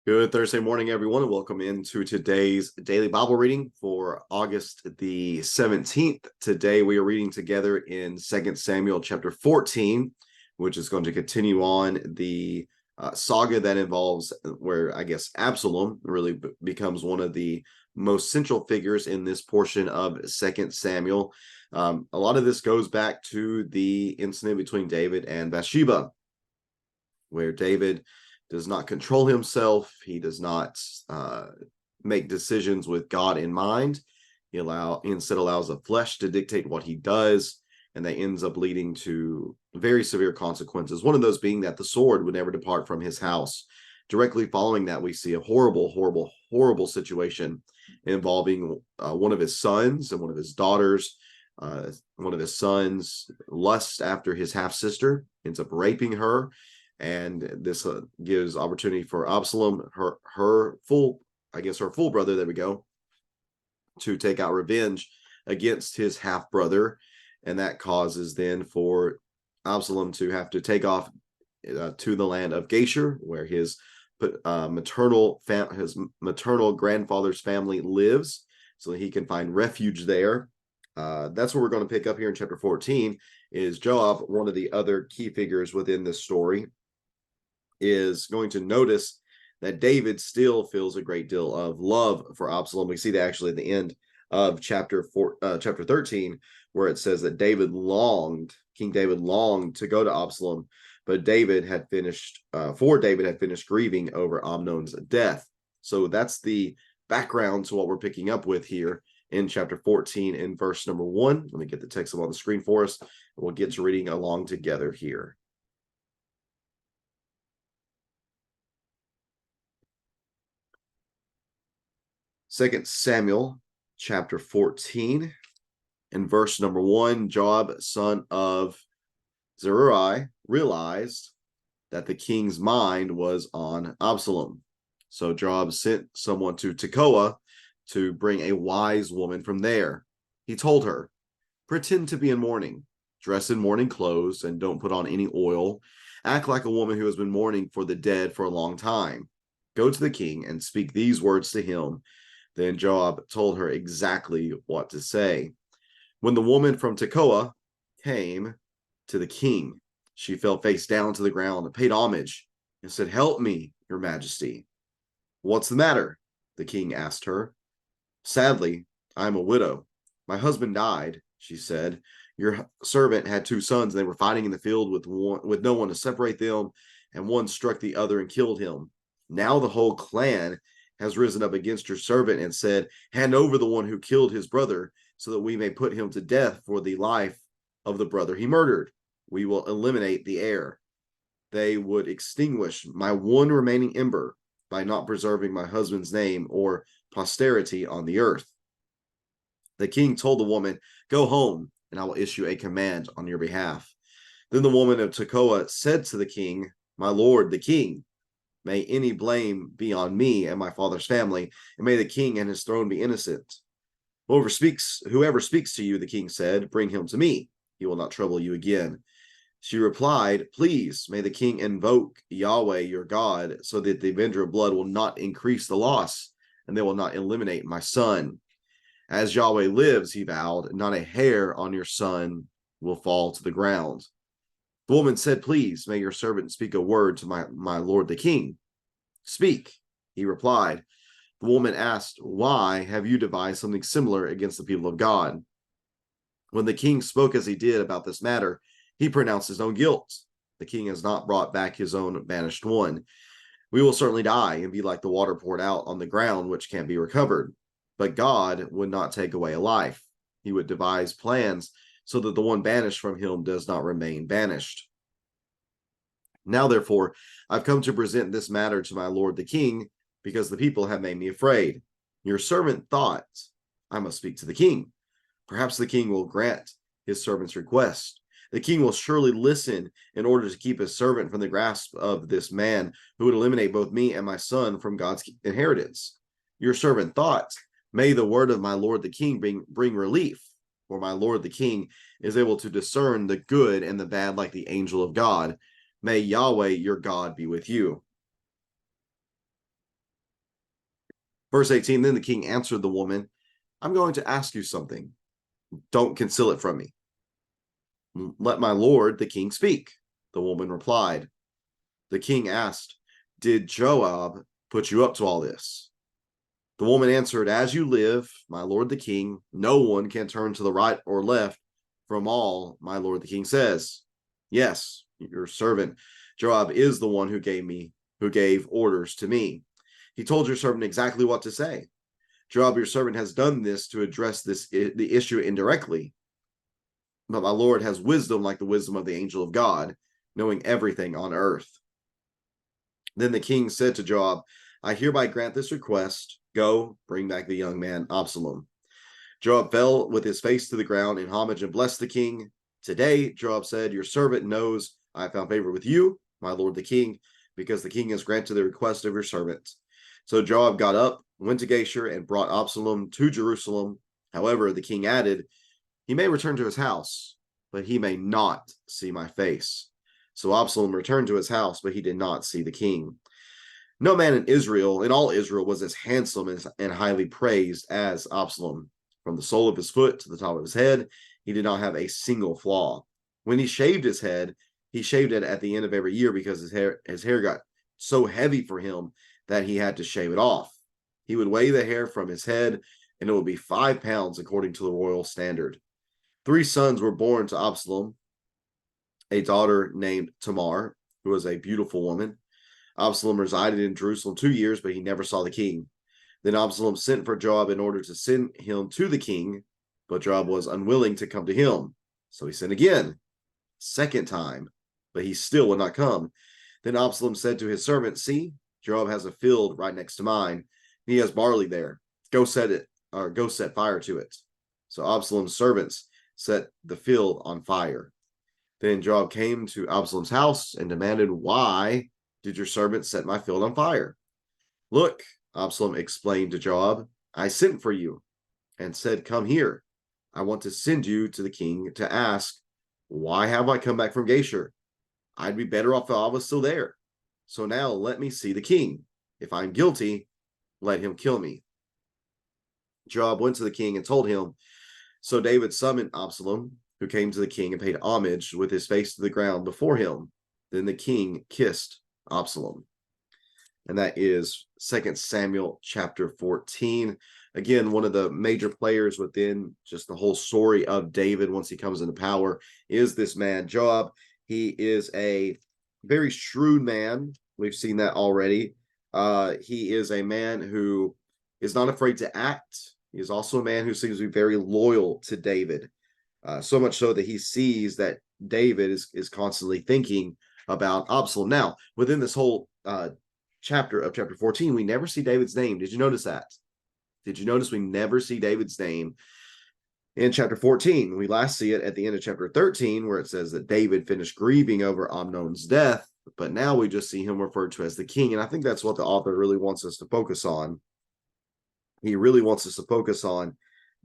Good Thursday morning, everyone, and welcome into today's daily Bible reading for August the 17th. Today we are reading together in 2 Samuel chapter 14, which is going to continue on the saga that involves where I guess Absalom really becomes one of the most central figures in this portion of 2 Samuel. A lot of this goes back to the incident between David and Bathsheba, where David does not control himself. He does not make decisions with God in mind. He instead allows the flesh to dictate what he does, and that ends up leading to very severe consequences. One of those being that the sword would never depart from his house. Directly following that, we see a horrible situation involving one of his sons and one of his daughters. One of his sons lusts after his half-sister, ends up raping her. And this gives opportunity for Absalom, her full brother, there we go, to take out revenge against his half brother. And that causes then for Absalom to have to take off to the land of Geshur, where his maternal grandfather's family lives, so that he can find refuge there. That's what we're going to pick up here in chapter 14. Is Joab, one of the other key figures within this story, is going to notice that David still feels a great deal of love for Absalom. We see that actually at the end of chapter 13, where it says that King David longed to go to Absalom, but David had finished grieving over Amnon's death. So that's the background to what we're picking up with here in chapter 14 in verse number 1. Let me get the text up on the screen for us, and we'll get to reading along together here. 2 Samuel chapter 14 in verse number 1, Joab, son of Zeruiah, realized that the king's mind was on Absalom. So Joab sent someone to Tekoa to bring a wise woman from there. He told her, "Pretend to be in mourning, dress in mourning clothes, and don't put on any oil. Act like a woman who has been mourning for the dead for a long time. Go to the king and speak these words to him." Then Joab told her exactly what to say. When the woman from Tekoa came to the king, she fell face down to the ground and paid homage and said, "Help me, your majesty." "What's the matter?" the king asked her. "Sadly, I am a widow. My husband died," she said. "Your servant had 2 sons, and they were fighting in the field with no one to separate them, and one struck the other and killed him. Now the whole clan has risen up against your servant and said, 'Hand over the one who killed his brother, so that we may put him to death for the life of the brother he murdered. We will eliminate the heir.' They would extinguish my one remaining ember by not preserving my husband's name or posterity on the earth." The king told the woman, "Go home, and I will issue a command on your behalf." Then the woman of Tekoa said to the king, "My lord, the king, may any blame be on me and my father's family, and may the king and his throne be innocent." Whoever speaks to you," the king said, "bring him to me. He will not trouble you again." She replied, "Please, may the king invoke Yahweh your God, so that the avenger of blood will not increase the loss, and they will not eliminate my son. As Yahweh lives," he vowed, "not a hair on your son will fall to the ground." The woman said, "Please, may your servant speak a word to my lord the king." "Speak," he replied. The woman asked, "Why have you devised something similar against the people of God?" When the king spoke as he did about this matter, he pronounced his own guilt. "The king has not brought back his own banished one. We will certainly die and be like the water poured out on the ground, which can't be recovered. But God would not take away a life. He would devise plans so that the one banished from him does not remain banished. Now, therefore, I've come to present this matter to my lord the king, because the people have made me afraid. Your servant thought, I must speak to the king. Perhaps the king will grant his servant's request. The king will surely listen in order to keep his servant from the grasp of this man who would eliminate both me and my son from God's inheritance. Your servant thought, may the word of my lord the king bring relief, for my lord the king is able to discern the good and the bad like the angel of God. May Yahweh your God be with you." Verse 18, then the king answered the woman, I'm going to ask you something. Don't conceal it from me. Let my lord, the king, speak. The woman replied. The king asked, did Joab put you up to all this? The woman answered, as you live, my lord the king, no one can turn to the right or left from all my lord the king says. Yes, your servant Joab is the one who gave orders to me. He told your servant exactly what to say. Joab, your servant, has done this to address the issue indirectly. But my Lord has wisdom like the wisdom of the angel of God, knowing everything on earth. Then the king said to Joab, I hereby grant this request. Go, bring back the young man Absalom. Joab fell with his face to the ground in homage and blessed the king. Today, Joab said, your servant knows I have found favor with you, my lord the king, because the king has granted the request of your servant. So Joab got up, went to Geshur, and brought Absalom to Jerusalem. However, the king added, he may return to his house, but he may not see my face. So Absalom returned to his house, but he did not see the king. No man in all Israel, was as handsome and highly praised as Absalom. From the sole of his foot to the top of his head, he did not have a single flaw. When he shaved his head, he shaved it at the end of every year because his hair got so heavy for him that he had to shave it off. He would weigh the hair from his head, and it would be 5 pounds according to the royal standard. 3 sons were born to Absalom, a daughter named Tamar, who was a beautiful woman. Absalom resided in Jerusalem 2 years, but he never saw the king. Then Absalom sent for Joab in order to send him to the king, but Joab was unwilling to come to him. So he sent again, second time, but he still would not come. Then Absalom said to his servant, see, Joab has a field right next to mine. He has barley there. Go set fire to it. So Absalom's servants set the field on fire. Then Joab came to Absalom's house and demanded, why did your servant set my field on fire? Look, Absalom explained to Joab, I sent for you and said, come here. I want to send you to the king to ask, why have I come back from Geshur? I'd be better off if I was still there. So now let me see the king. If I'm guilty, let him kill me. Joab went to the king and told him. So David summoned Absalom, who came to the king and paid homage with his face to the ground before him. Then the king kissed Absalom. And that is 2 Samuel chapter 14. Again, one of the major players within just the whole story of David once he comes into power is this man, Joab. He is a very shrewd man. We've seen that already. He is a man who is not afraid to act. He is also a man who seems to be very loyal to David. So much so that he sees that David is constantly thinking about Absalom. Now, within this whole chapter 14, we never see David's name. Did you notice that? Did you notice we never see David's name in chapter 14? We last see it at the end of chapter 13, where it says that David finished grieving over Amnon's death, but now we just see him referred to as the king. And I think that's what the author really wants us to focus on. He really wants us to focus on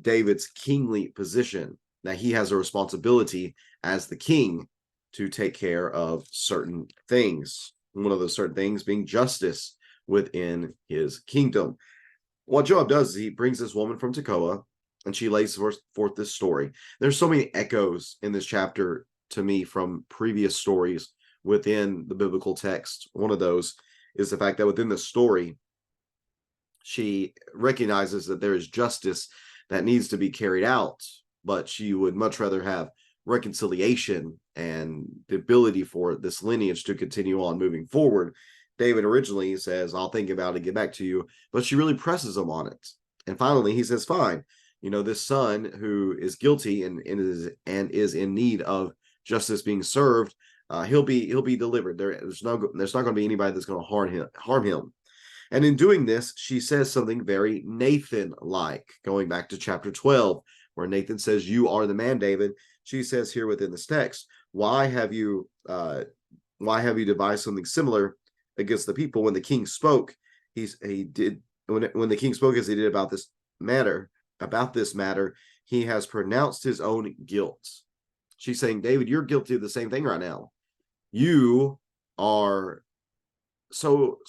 David's kingly position, that he has a responsibility as the king to take care of certain things. One of those certain things being justice within his kingdom. What Joab does is he brings this woman from Tekoa, and she lays forth this story. There's so many echoes in this chapter to me from previous stories within the biblical text. One of those is the fact that within the story, she recognizes that there is justice that needs to be carried out, but she would much rather have reconciliation and the ability for this lineage to continue on moving forward. David originally says, I'll think about it, get back to you, but she really presses him on it. And finally, he says, fine, this son who is guilty and is in need of justice being served, he'll be delivered. There's not going to be anybody that's going to harm him. And in doing this, she says something very Nathan-like, going back to chapter 12, where Nathan says, you are the man, David. She says here within this text, why have you devised something similar against the people? When the king spoke, when the king spoke as he did about this matter, he has pronounced his own guilt. She's saying, David, you're guilty of the same thing right now. You are so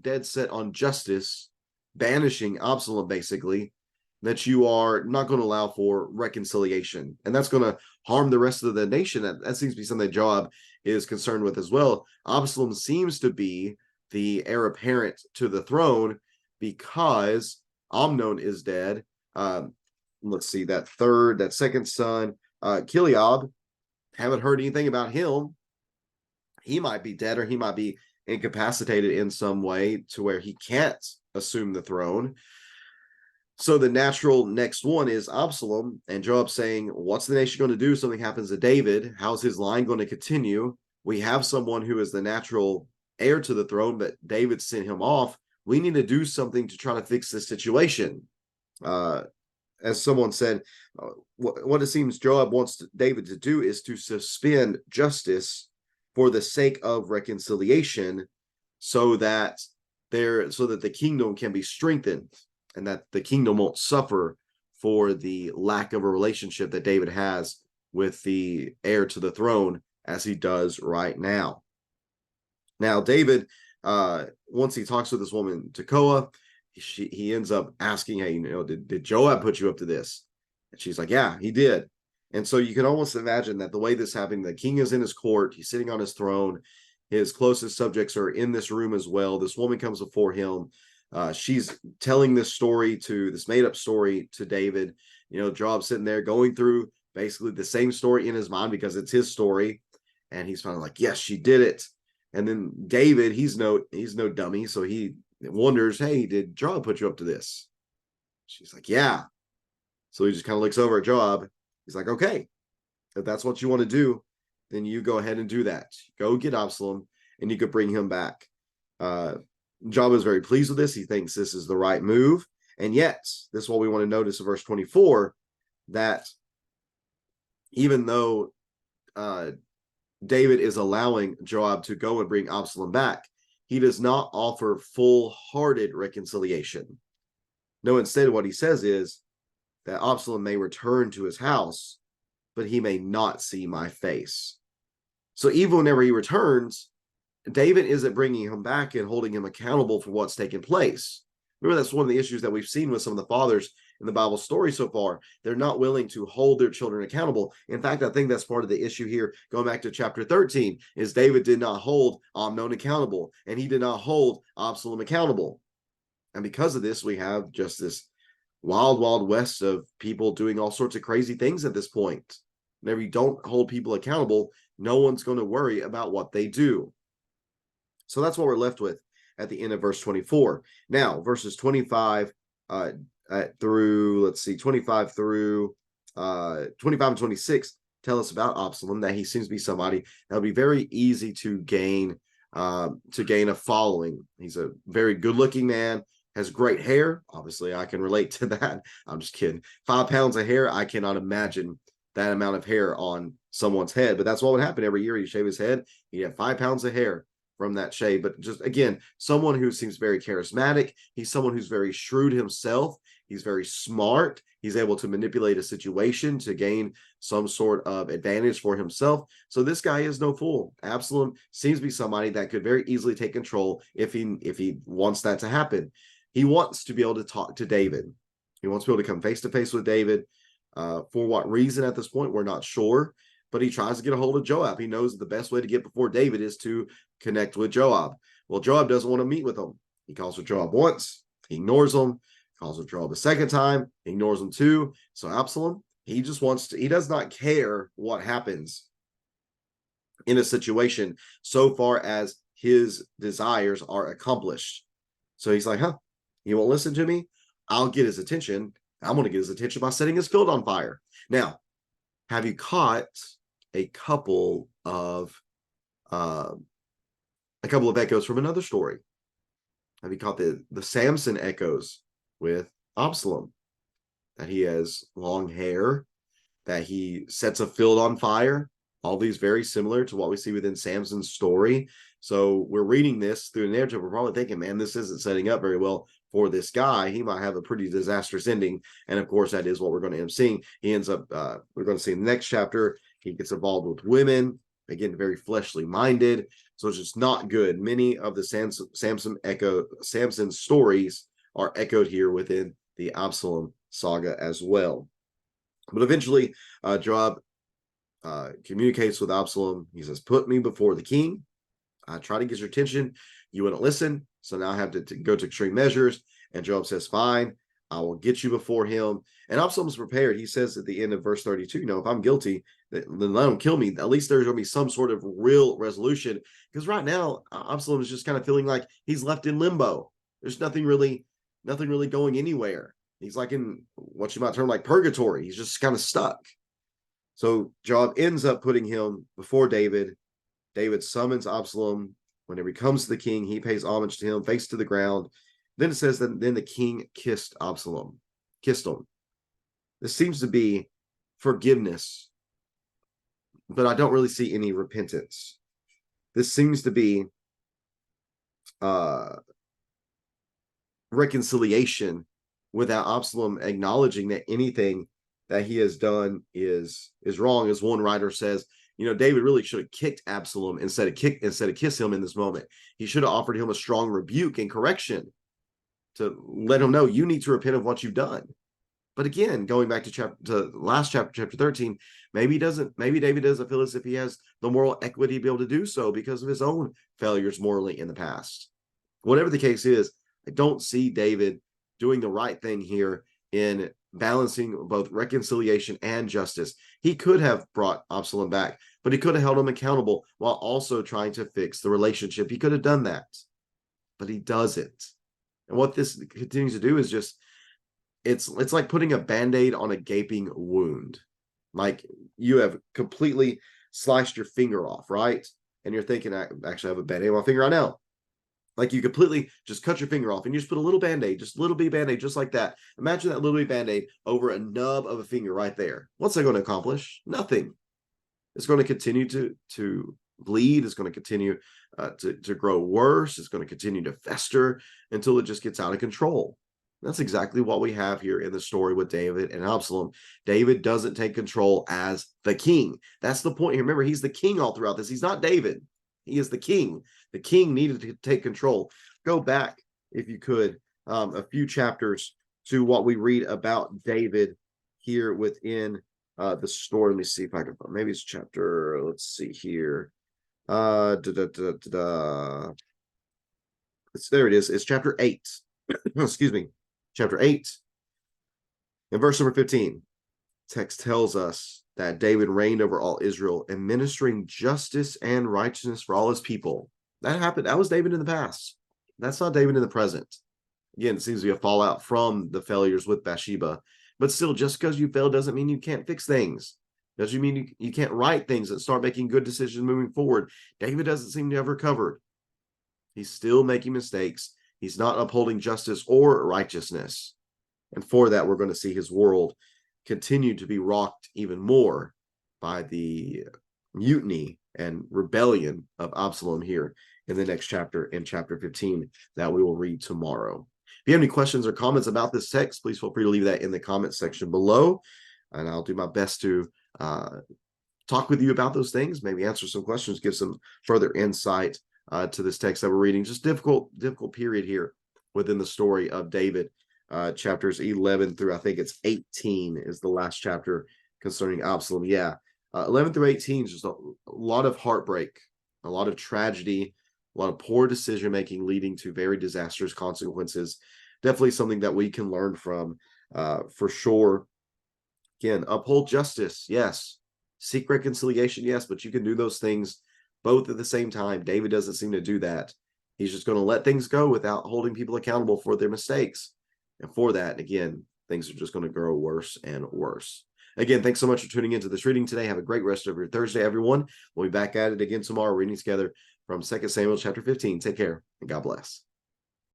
dead set on justice banishing Absalom, basically, that you are not going to allow for reconciliation. And that's going to harm the rest of the nation. That seems to be something Joab is concerned with as well. Absalom seems to be the heir apparent to the throne because Amnon is dead. Let's see, that second son, Kiliab, haven't heard anything about him. He might be dead, or he might be incapacitated in some way to where he can't assume the throne. So the natural next one is Absalom, and Joab saying, what's the nation going to do if something happens to David? How's his line going to continue? We have someone who is the natural heir to the throne, but David sent him off. We need to do something to try to fix this situation. As someone said, what it seems Joab wants David to do is to suspend justice for the sake of reconciliation, so that the kingdom can be strengthened and that the kingdom won't suffer for the lack of a relationship that David has with the heir to the throne, as he does right now. Now, David, once he talks with this woman, Tekoa, he ends up asking, hey, did Joab put you up to this? And she's like, yeah, he did. And so you can almost imagine that the way this happened, the king is in his court, he's sitting on his throne, his closest subjects are in this room as well. This woman comes before him. She's telling this made up story to David. Joab sitting there going through basically the same story in his mind because it's his story. And he's finally like, yes, she did it. And then David, he's no dummy. So he wonders, hey, did Joab put you up to this? She's like, yeah. So he just kind of looks over at Joab. He's like, okay, if that's what you want to do, then you go ahead and do that. Go get Absalom and you could bring him back. Joab is very pleased with this. He thinks this is the right move. And yet, this is what we want to notice in verse 24, that even though David is allowing Joab to go and bring Absalom back, he does not offer full-hearted reconciliation. No, instead what he says is that Absalom may return to his house, but he may not see my face. So even whenever he returns, David isn't bringing him back and holding him accountable for what's taken place. Remember, that's one of the issues that we've seen with some of the fathers in the Bible story so far. They're not willing to hold their children accountable. In fact, I think that's part of the issue here, going back to chapter 13, is David did not hold Amnon accountable, and he did not hold Absalom accountable. And because of this, we have just this wild, wild west of people doing all sorts of crazy things at this point. Whenever you don't hold people accountable, no one's going to worry about what they do. So that's what we're left with at the end of verse 24. Now, verses 25 through 25 and 26 tell us about Absalom, that he seems to be somebody that'll be very easy to gain a following. He's a very good-looking man, has great hair. Obviously, I can relate to that. I'm just kidding. 5 pounds of hair, I cannot imagine that amount of hair on someone's head, but that's what would happen every year. He'd shave his head, he'd have 5 pounds of hair from that shave. But just, again, someone who seems very charismatic. He's someone who's very shrewd himself. He's very smart. He's able to manipulate a situation to gain some sort of advantage for himself. So this guy is no fool. Absalom seems to be somebody that could very easily take control if he wants that to happen. He wants to be able to talk to David. He wants to be able to come face to face with David. For what reason at this point, we're not sure. But he tries to get a hold of Joab. He knows that the best way to get before David is to connect with Joab. Well, Joab doesn't want to meet with him. He calls with Joab once. He ignores him. Calls with Joab a second time. He ignores him too. So Absalom, he does not care what happens in a situation so far as his desires are accomplished. So he's like, he won't listen to me? I'll get his attention. I'm going to get his attention by setting his field on fire. Now, have you caught a couple of echoes from another story? Have you caught the Samson echoes with Absalom? That he has long hair, that he sets a field on fire. All these very similar to what we see within Samson's story. So we're reading this through the narrative. We're probably thinking, man, this isn't setting up very well for this guy. He might have a pretty disastrous ending. And of course, that is what we're going to end up seeing. He ends up, we're going to see in the next chapter, he gets involved with women, again, very fleshly minded. So it's just not good. Many of the Samson stories are echoed here within the Absalom saga as well. But eventually, Joab communicates with Absalom. He says, "Put me before the king. I try to get your attention. You wouldn't listen. So now I have to go to extreme measures." And Joab says, "Fine, I will get you before him." And Absalom's prepared. He says at the end of verse 32, if I'm guilty, then let him kill me. At least there's going to be some sort of real resolution. Because right now, Absalom is just kind of feeling like he's left in limbo. There's nothing really going anywhere. He's like in what you might term like purgatory. He's just kind of stuck. So Joab ends up putting him before David. David summons Absalom. Whenever he comes to the king, he pays homage to him, face to the ground. Then it says that then the king kissed Absalom, kissed him. This seems to be forgiveness, but I don't really see any repentance. This seems to be reconciliation without Absalom acknowledging that anything that he has done is wrong. As one writer says, David really should have kicked Absalom instead of kiss him in this moment. He should have offered him a strong rebuke and correction to let him know you need to repent of what you've done. But again, going back to last chapter 13, maybe David doesn't feel as if he has the moral equity to be able to do so because of his own failures morally in the past. Whatever the case is, I don't see David doing the right thing here in balancing both reconciliation and justice. He could have brought Absalom back, but he could have held him accountable while also trying to fix the relationship. He could have done that, but he doesn't. And what this continues to do is just, it's like putting a Band-Aid on a gaping wound. Like you have completely sliced your finger off, right? And you're thinking, I actually have a Band-Aid on my finger right now. Like you completely just cut your finger off and you just put a little Band-Aid, just a little bitty Band-Aid, just like that. Imagine that little bitty Band-Aid over a nub of a finger right there. What's that going to accomplish? Nothing. It's going to continue to bleed. It's going to continue to grow worse. It's going to continue to fester until it just gets out of control. That's exactly what we have here in the story with David and Absalom. David doesn't take control as the king. That's the point here. Remember, he's the king all throughout this. He's not David. He is the king. The king needed to take control. Go back, if you could, a few chapters to what we read about David here within the story. Let me see if I can, maybe it's chapter, let's see here. There it is. It's chapter 8. Excuse me. Chapter 8. In verse number 15, text tells us that David reigned over all Israel, administering justice and righteousness for all his people. That happened. That was David in the past. That's not David in the present. Again, it seems to be a fallout from the failures with Bathsheba. But still, just because you failed doesn't mean you can't fix things. Doesn't mean you can't write things and start making good decisions moving forward. David doesn't seem to have recovered. He's still making mistakes. He's not upholding justice or righteousness. And for that, we're going to see his world continue to be rocked even more by the mutiny and rebellion of Absalom here in the next chapter, in chapter 15, that we will read tomorrow. If you have any questions or comments about this text, please feel free to leave that in the comment section below, and I'll do my best to talk with you about those things, maybe answer some questions, give some further insight to this text that we're reading. Just difficult period here within the story of David. Chapters 11 through, I think it's 18 is the last chapter concerning Absalom. 11 through 18 is just a lot of heartbreak, a lot of tragedy, a lot of poor decision making leading to very disastrous consequences. Definitely something that we can learn from, for sure. Again, uphold justice, yes. Seek reconciliation, yes, but you can do those things both at the same time. David doesn't seem to do that. He's just going to let things go without holding people accountable for their mistakes. And for that, again, things are just going to grow worse and worse. Again, thanks so much for tuning into this reading today. Have a great rest of your Thursday, everyone. We'll be back at it again tomorrow, reading together from 2 Samuel chapter 15. Take care, and God bless.